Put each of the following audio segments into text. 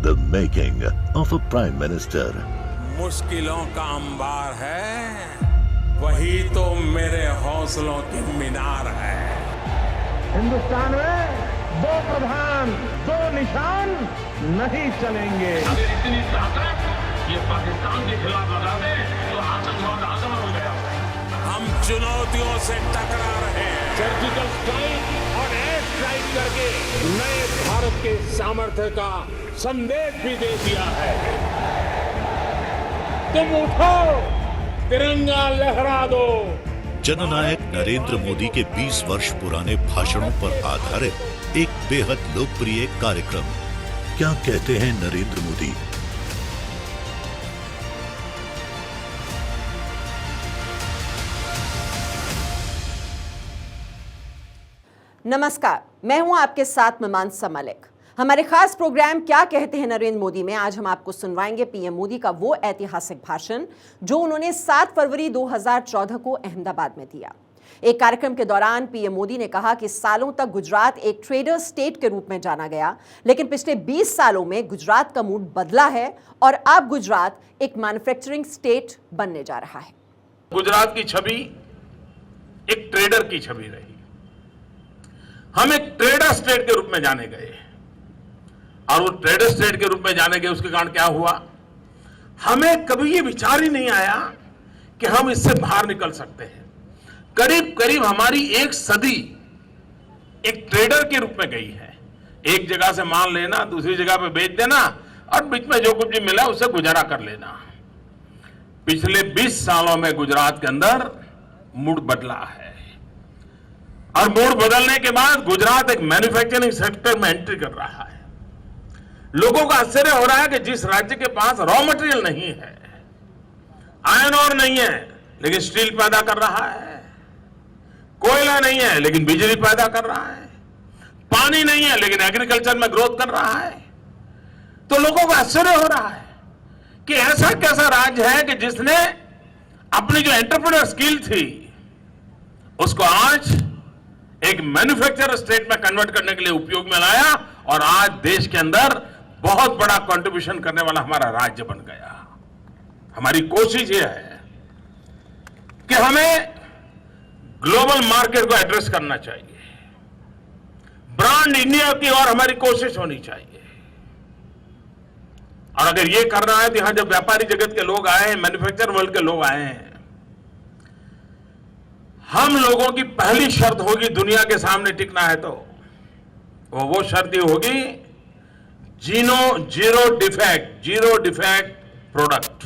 The making of a Prime Minister. मुश्किलों का अंबार है, वही तो मेरे हौसलों की मीनार है। हिंदुस्तान में दो प्रधान दो निशान नहीं चलेंगे। अगर इतनी ताकत ये पाकिस्तान के खिलाफ लगा दे तो आतंकवाद आसान हो गया। हम चुनौतियों से टकरा रहे हैं। सर्जिकल स्ट्राइक और एयर स्ट्राइक करके नए भारत के सामर्थ्य का संदेश भी दे दिया है। तुम उठो, तिरंगा लहरा दो। जननायक नरेंद्र मोदी के 20 वर्ष पुराने भाषणों पर आधारित एक बेहद लोकप्रिय कार्यक्रम। क्या कहते हैं नरेंद्र मोदी? नमस्कार, मैं हूं आपके साथ मीमांसा मलिक। हमारे खास प्रोग्राम क्या कहते हैं नरेंद्र मोदी में आज हम आपको सुनवाएंगे पीएम मोदी का वो ऐतिहासिक भाषण जो उन्होंने 7 फरवरी 2014 को अहमदाबाद में दिया। एक कार्यक्रम के दौरान पीएम मोदी ने कहा कि सालों तक गुजरात एक ट्रेडर स्टेट के रूप में जाना गया, लेकिन पिछले 20 सालों में गुजरात का मूड बदला है और अब गुजरात एक मैन्युफैक्चरिंग स्टेट बनने जा रहा है। गुजरात की छवि एक ट्रेडर की छवि रही। हम एक ट्रेडर स्टेट के रूप में जाने गए और वो ट्रेडर स्टेट के रूप में जाने गए, उसके कारण क्या हुआ? हमें कभी ये विचार ही नहीं आया कि हम इससे बाहर निकल सकते हैं। करीब करीब हमारी एक सदी एक ट्रेडर के रूप में गई है। एक जगह से माल लेना, दूसरी जगह पे बेच देना और बीच में जो कुछ भी मिला उससे गुजारा कर लेना। पिछले 20 सालों में गुजरात के अंदर मूड बदला है और मूड बदलने के बाद गुजरात एक मैन्युफैक्चरिंग सेक्टर में एंट्री कर रहा है। लोगों का आश्चर्य हो रहा है कि जिस राज्य के पास रॉ मटेरियल नहीं है, आयरन ओर नहीं है लेकिन स्टील पैदा कर रहा है, कोयला नहीं है लेकिन बिजली पैदा कर रहा है, पानी नहीं है लेकिन एग्रीकल्चर में ग्रोथ कर रहा है, तो लोगों को आश्चर्य हो रहा है कि ऐसा कैसा राज्य है कि जिसने अपनी जो एंटरप्रेन्योर स्किल थी उसको आज एक मैन्युफैक्चरर स्टेट में कन्वर्ट करने के लिए उपयोग में लाया और आज देश के अंदर बहुत बड़ा कंट्रीब्यूशन करने वाला हमारा राज्य बन गया। हमारी कोशिश यह है कि हमें ग्लोबल मार्केट को एड्रेस करना चाहिए। ब्रांड इंडिया की ओर हमारी कोशिश होनी चाहिए और अगर ये करना है तो यहां जब व्यापारी जगत के लोग आए हैं, मैन्युफैक्चर वर्ल्ड के लोग आए हैं, हम लोगों की पहली शर्त होगी दुनिया के सामने टिकना है तो वो शर्त ये होगी जीरो डिफेक्ट प्रोडक्ट।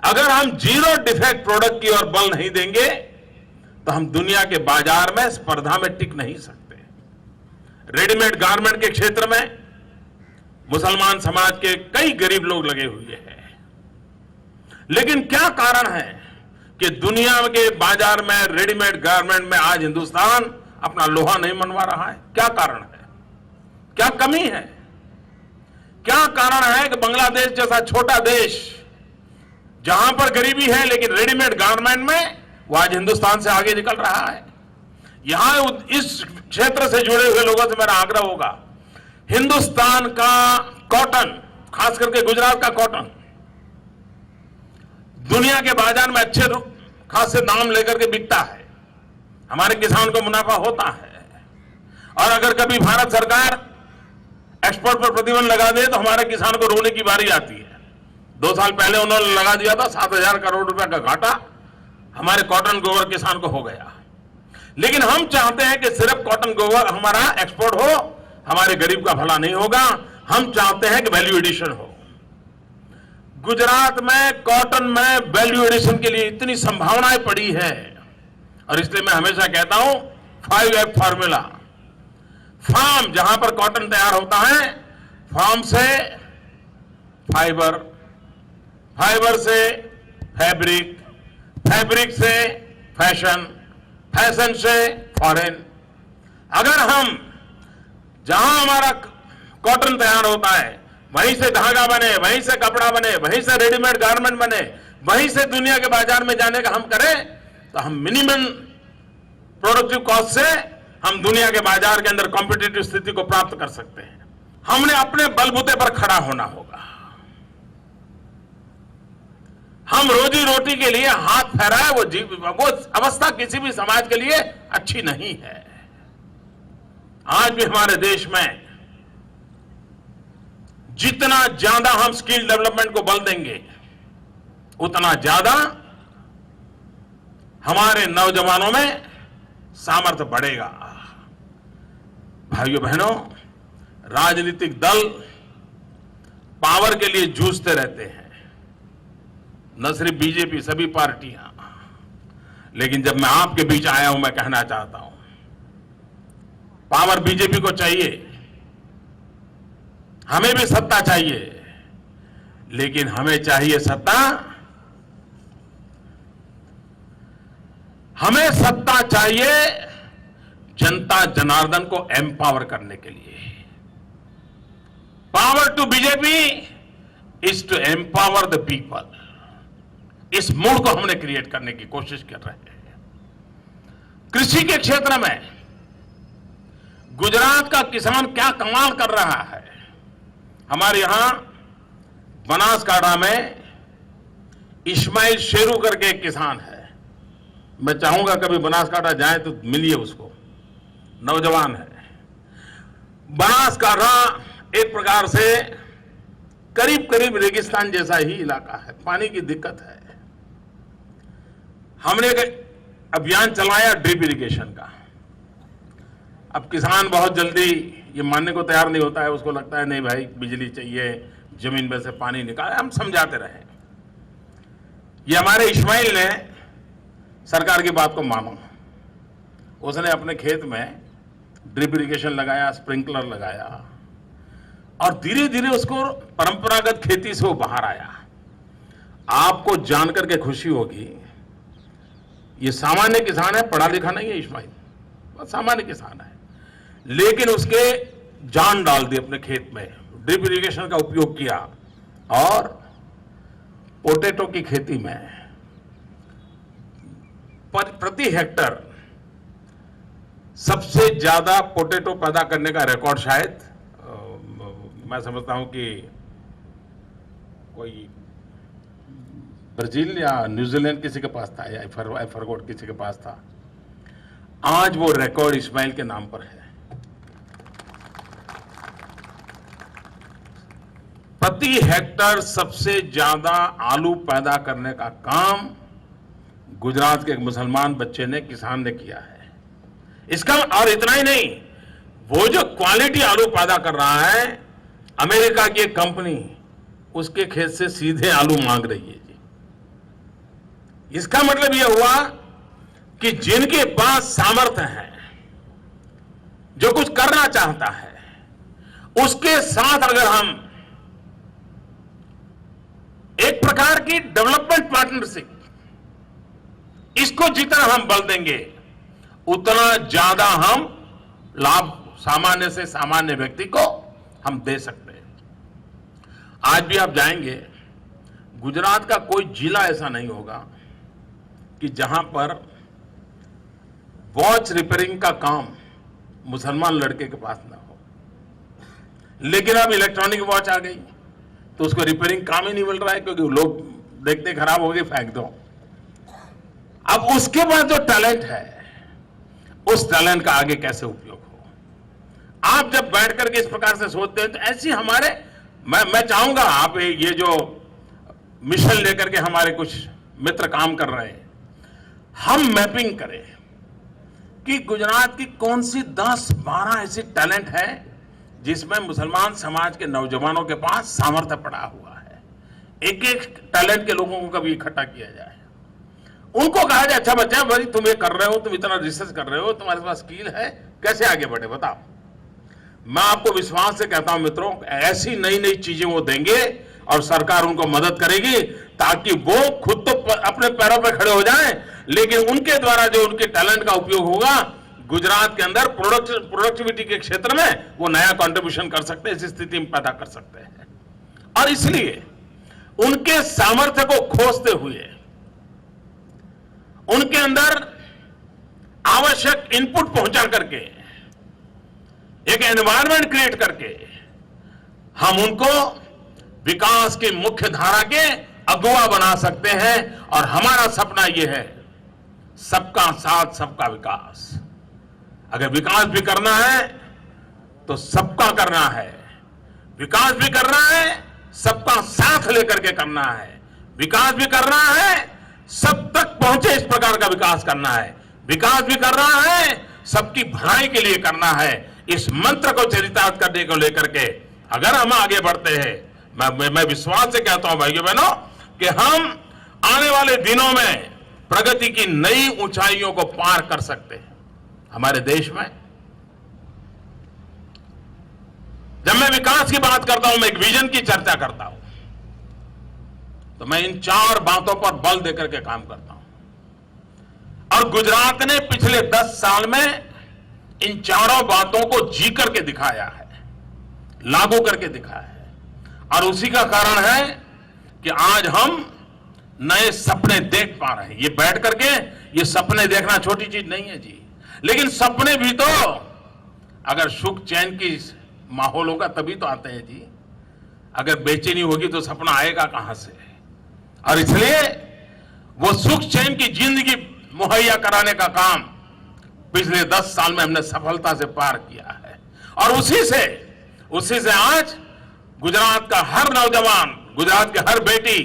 अगर हम जीरो डिफेक्ट प्रोडक्ट की ओर बल नहीं देंगे तो हम दुनिया के बाजार में स्पर्धा में टिक नहीं सकते। रेडीमेड गारमेंट के क्षेत्र में मुसलमान समाज के कई गरीब लोग लगे हुए हैं, लेकिन क्या कारण है कि दुनिया के बाजार में रेडीमेड गारमेंट में आज हिंदुस्तान अपना लोहा नहीं मनवा रहा है? क्या कारण है? क्या कमी है? क्या कारण है कि बांग्लादेश जैसा छोटा देश जहां पर गरीबी है लेकिन रेडीमेड गारमेंट में वो आज हिंदुस्तान से आगे निकल रहा है? यहां इस क्षेत्र से जुड़े हुए लोगों से मेरा आग्रह होगा, हिंदुस्तान का कॉटन, खास करके गुजरात का कॉटन दुनिया के बाजार में अच्छे खासे दाम लेकर के बिकता है, हमारे किसान को मुनाफा होता है। और अगर कभी भारत सरकार एक्सपोर्ट पर प्रतिबंध लगा दे तो हमारे किसान को रोने की बारी आती है। 2 साल पहले उन्होंने लगा दिया था, 7,000 करोड़ रुपए का घाटा हमारे कॉटन गोबर किसान को हो गया। लेकिन हम चाहते हैं कि सिर्फ कॉटन गोबर हमारा एक्सपोर्ट हो, हमारे गरीब का भला नहीं होगा। हम चाहते हैं कि वैल्यू एडिशन हो। गुजरात में कॉटन में वैल्यू एडिशन के लिए इतनी संभावनाएं पड़ी है और इसलिए मैं हमेशा कहता हूं 5F फार्मूला। फार्म जहां पर कॉटन तैयार होता है, फार्म से फाइबर, फाइबर से फैब्रिक, फैब्रिक से फैशन, फैशन से फॉरेन। अगर हम जहां हमारा कॉटन तैयार होता है वहीं से धागा बने, वहीं से कपड़ा बने, वहीं से रेडीमेड गारमेंट बने, वहीं से दुनिया के बाजार में जाने का हम करें तो हम मिनिमम प्रोडक्टिव कॉस्ट से हम दुनिया के बाजार के अंदर कॉम्पिटिटिव स्थिति को प्राप्त कर सकते हैं। हमने अपने बलबूते पर खड़ा होना होगा। हम रोजी रोटी के लिए हाथ फैलाए वो अवस्था किसी भी समाज के लिए अच्छी नहीं है। आज भी हमारे देश में जितना ज्यादा हम स्किल डेवलपमेंट को बल देंगे, उतना ज्यादा हमारे नौजवानों में सामर्थ्य बढ़ेगा। भाइयों बहनों, राजनीतिक दल पावर के लिए जूझते रहते हैं, न सिर्फ बीजेपी, सभी पार्टियां। लेकिन जब मैं आपके बीच आया हूं, मैं कहना चाहता हूं, पावर बीजेपी को चाहिए, हमें भी सत्ता चाहिए, लेकिन हमें चाहिए सत्ता, हमें सत्ता चाहिए जनता जनार्दन को एम्पावर करने के लिए। Power to BJP is to empower the people. इस मूड को हमने क्रिएट करने की कोशिश कर रहे हैं। कृषि के क्षेत्र में गुजरात का किसान क्या कमाल कर रहा है। हमारे यहां बनासकांठा में इस्माइल शेरू करके एक किसान है। मैं चाहूंगा कभी बनासकांठा जाए तो मिलिए उसको, नौजवान है। बनासकांठा एक प्रकार से करीब करीब रेगिस्तान जैसा ही इलाका है, पानी की दिक्कत है। हमने एक अभियान चलाया ड्रिप इरिगेशन का। अब किसान बहुत जल्दी ये मानने को तैयार नहीं होता है, उसको लगता है नहीं भाई बिजली चाहिए, जमीन में से पानी निकाल। हम समझाते रहे। ये हमारे इस्माइल ने सरकार की बात को माना। उसने अपने खेत में ड्रिप इरिगेशन लगाया, स्प्रिंकलर लगाया, और धीरे धीरे उसको परंपरागत खेती से वो बाहर आया। आपको जानकर के खुशी होगी, ये सामान्य किसान है, पढ़ा लिखा नहीं है इस्माइल, बहुत सामान्य किसान है, लेकिन उसके जान डाल दी अपने खेत में, ड्रिप इरिगेशन का उपयोग किया, और पोटैटो की खेती में प्रति हेक्टर सबसे ज्यादा पोटैटो पैदा करने का रिकॉर्ड शायद मैं समझता हूं कि कोई ब्राजील या न्यूजीलैंड किसी के पास था, या आई फॉरगॉट किसी के पास था। आज वो रिकॉर्ड इस्माइल के नाम पर है। प्रति हेक्टर सबसे ज्यादा आलू पैदा करने का काम गुजरात के एक मुसलमान बच्चे ने, किसान ने किया है। इसका और इतना ही नहीं, वो जो क्वालिटी आलू पैदा कर रहा है, अमेरिका की एक कंपनी उसके खेत से सीधे आलू मांग रही है जी। इसका मतलब यह हुआ कि जिनके पास सामर्थ्य है, जो कुछ करना चाहता है, उसके साथ अगर हम एक प्रकार की डेवलपमेंट पार्टनरशिप, इसको जितना हम बल देंगे, उतना ज्यादा हम लाभ सामान्य से सामान्य व्यक्ति को हम दे सकते हैं। आज भी आप जाएंगे, गुजरात का कोई जिला ऐसा नहीं होगा कि जहां पर वॉच रिपेयरिंग का काम मुसलमान लड़के के पास ना हो। लेकिन अब इलेक्ट्रॉनिक वॉच आ गई तो उसको रिपेयरिंग काम ही नहीं मिल रहा है, क्योंकि लोग देखते खराब हो गए फेंक दो। अब उसके बाद जो टैलेंट है, उस टैलेंट का आगे कैसे उपयोग हो। आप जब बैठ करके इस प्रकार से सोचते हैं तो ऐसी हमारे मैं चाहूंगा आप ये जो मिशन लेकर के हमारे कुछ मित्र काम कर रहे हैं, हम मैपिंग करें कि गुजरात की कौन सी 10-12 ऐसी टैलेंट है जिसमें मुसलमान समाज के नौजवानों के पास सामर्थ्य पड़ा हुआ है। एक एक टैलेंट के लोगों को कभी इकट्ठा किया जाए, उनको कहा जाए अच्छा बच्चा भाई तुम ये कर रहे हो, तुम इतना रिसर्च कर रहे हो, तुम्हारे पास स्किल है, कैसे आगे बढ़े बताओ। मैं आपको विश्वास से कहता हूं मित्रों, ऐसी नई नई चीजें वो देंगे और सरकार उनको मदद करेगी ताकि वो खुद तो अपने पैरों पर खड़े हो जाएं, लेकिन उनके द्वारा जो उनके टैलेंट का उपयोग होगा गुजरात के अंदर प्रोडक्टिविटी के क्षेत्र में वो नया कंट्रीब्यूशन कर सकते हैं, इस स्थिति में पैदा कर सकते हैं। और इसलिए उनके सामर्थ्य को खोजते हुए उनके अंदर आवश्यक इनपुट पहुंचा करके, एक एनवायरनमेंट क्रिएट करके हम उनको विकास की मुख्य धारा के अगुवा बना सकते हैं। और हमारा सपना यह है, सबका साथ सबका विकास। अगर विकास भी करना है तो सबका करना है, विकास भी करना है सबका साथ लेकर के करना है, विकास भी करना है सब तक पहुंचे इस प्रकार का विकास करना है, विकास भी करना है सबकी भलाई के लिए करना है। इस मंत्र को चरितार्थ करने को लेकर के अगर हम आगे बढ़ते हैं, मैं विश्वास से कहता हूं भाइयों बहनों कि हम आने वाले दिनों में प्रगति की नई ऊंचाइयों को पार कर सकते हैं। हमारे देश में जब मैं विकास की बात करता हूं, मैं एक विजन की चर्चा करता हूं, तो मैं इन 4 बातों पर बल देकर के काम करता हूं। और गुजरात ने पिछले 10 साल में इन 4 बातों को जी करके दिखाया है, लागू करके दिखाया है। और उसी का कारण है कि आज हम नए सपने देख पा रहे हैं। ये बैठ करके ये सपने देखना छोटी चीज नहीं है जी, लेकिन सपने भी तो अगर सुख चैन की माहौल होगा तभी तो आते हैं जी। अगर बेचैनी होगी तो सपना आएगा कहां से? और इसलिए वो सुख चैन की जिंदगी मुहैया कराने का काम पिछले 10 साल में हमने सफलता से पार किया है। और उसी से आज गुजरात का हर नौजवान, गुजरात की हर बेटी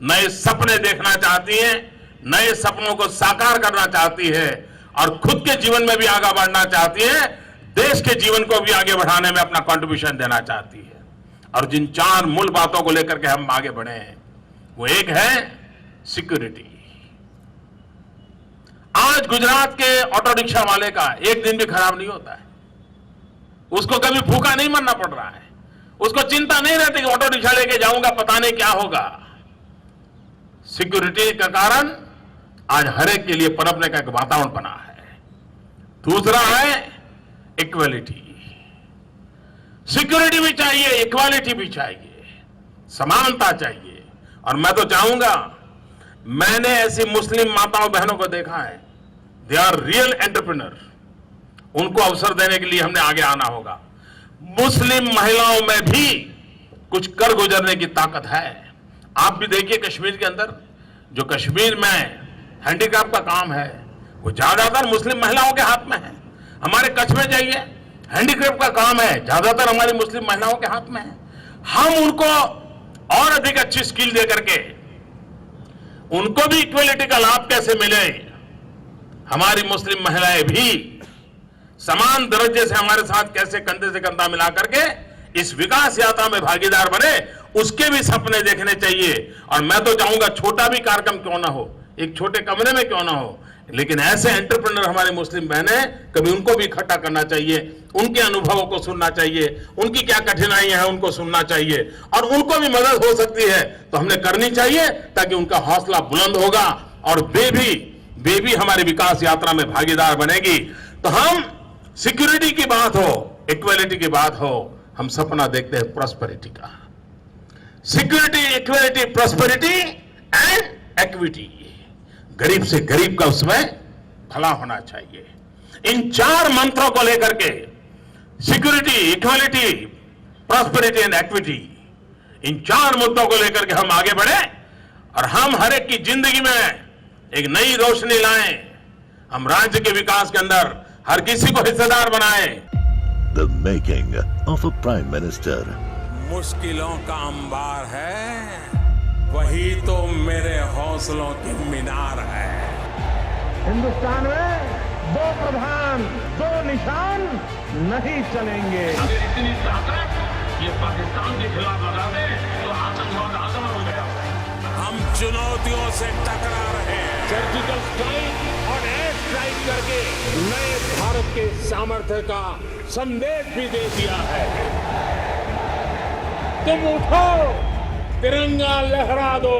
नए सपने देखना चाहती है, नए सपनों को साकार करना चाहती है और खुद के जीवन में भी आगे बढ़ना चाहती है, देश के जीवन को भी आगे बढ़ाने में अपना कंट्रीब्यूशन देना चाहती है। और जिन 4 मूल बातों को लेकर के हम आगे बढ़े हैं, वो एक है सिक्योरिटी। आज गुजरात के ऑटो रिक्शा वाले का एक दिन भी खराब नहीं होता है, उसको कभी भूखा नहीं मरना पड़ रहा है, उसको चिंता नहीं रहती कि ऑटो रिक्शा लेके जाऊंगा पता नहीं क्या होगा। सिक्योरिटी का कारण आज हर एक के लिए पनपने का एक वातावरण बना है। दूसरा है इक्वालिटी। सिक्योरिटी भी चाहिए, इक्वालिटी भी चाहिए, समानता चाहिए। और मैं तो चाहूंगा, मैंने ऐसी मुस्लिम माताओं बहनों को देखा है, दे आर रियल एंटरप्रेन्योर। उनको अवसर देने के लिए हमने आगे आना होगा। मुस्लिम महिलाओं में भी कुछ कर गुजरने की ताकत है। आप भी देखिए कश्मीर के अंदर, जो कश्मीर में हैंडीक्राफ्ट का काम है वो ज्यादातर मुस्लिम महिलाओं के हाथ में है। हमारे कच्छ में जाइए, हैंडीक्राफ्ट का काम है ज्यादातर हमारी मुस्लिम महिलाओं के हाथ में है। हम उनको और अधिक अच्छी स्किल दे करके उनको भी इक्वलिटी का लाभ कैसे मिले, हमारी मुस्लिम महिलाएं भी समान दर्जे से हमारे साथ कैसे कंधे से कंधा मिला करके इस विकास यात्रा में भागीदार बने, उसके भी सपने देखने चाहिए। और मैं तो चाहूंगा छोटा भी कार्यक्रम क्यों ना हो, एक छोटे कमरे में क्यों ना हो, लेकिन ऐसे एंटरप्रेन्योर हमारी मुस्लिम बहनें, कभी उनको भी इकट्ठा करना चाहिए, उनके अनुभवों को सुनना चाहिए, उनकी क्या कठिनाइयां हैं उनको सुनना चाहिए और उनको भी मदद हो सकती है तो हमने करनी चाहिए, ताकि उनका हौसला बुलंद होगा और वे भी हमारी विकास यात्रा में भागीदार बनेगी। तो हम सिक्योरिटी की बात हो, इक्वालिटी की बात हो, हम सपना देखते हैं प्रॉस्पेरिटी का। Security, equality, prosperity and equity. गरीब से गरीब का उसमें भला होना चाहिए। इन 4 मंत्रों को लेकर के security, equality, prosperity and equity, इन 4 मुद्दों को लेकर के हम आगे बढ़े और हम हर एक की जिंदगी में एक नई रोशनी लाएं। हम राज्य के विकास के अंदर हर किसी को हिस्सेदार बनाएं। The making of a Prime Minister. मुश्किलों का अंबार है, वही तो मेरे हौसलों की मीनार है। हिंदुस्तान में 2 प्रधान 2 निशान नहीं चलेंगे। अगर इतनी ताकत ये पाकिस्तान के खिलाफ लगा दे तो आतंकवाद आसान हो गया। हम चुनौतियों से टकरा रहे हैं। सर्जिकल स्ट्राइक और एयर स्ट्राइक करके नए भारत के सामर्थ्य का संदेश भी दे दिया है। तुम उठो, तिरंगा लहरा दो।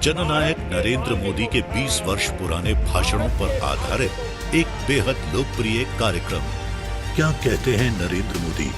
जननायक नरेंद्र मोदी के 20 वर्ष पुराने भाषणों पर आधारित एक बेहद लोकप्रिय कार्यक्रम क्या कहते हैं नरेंद्र मोदी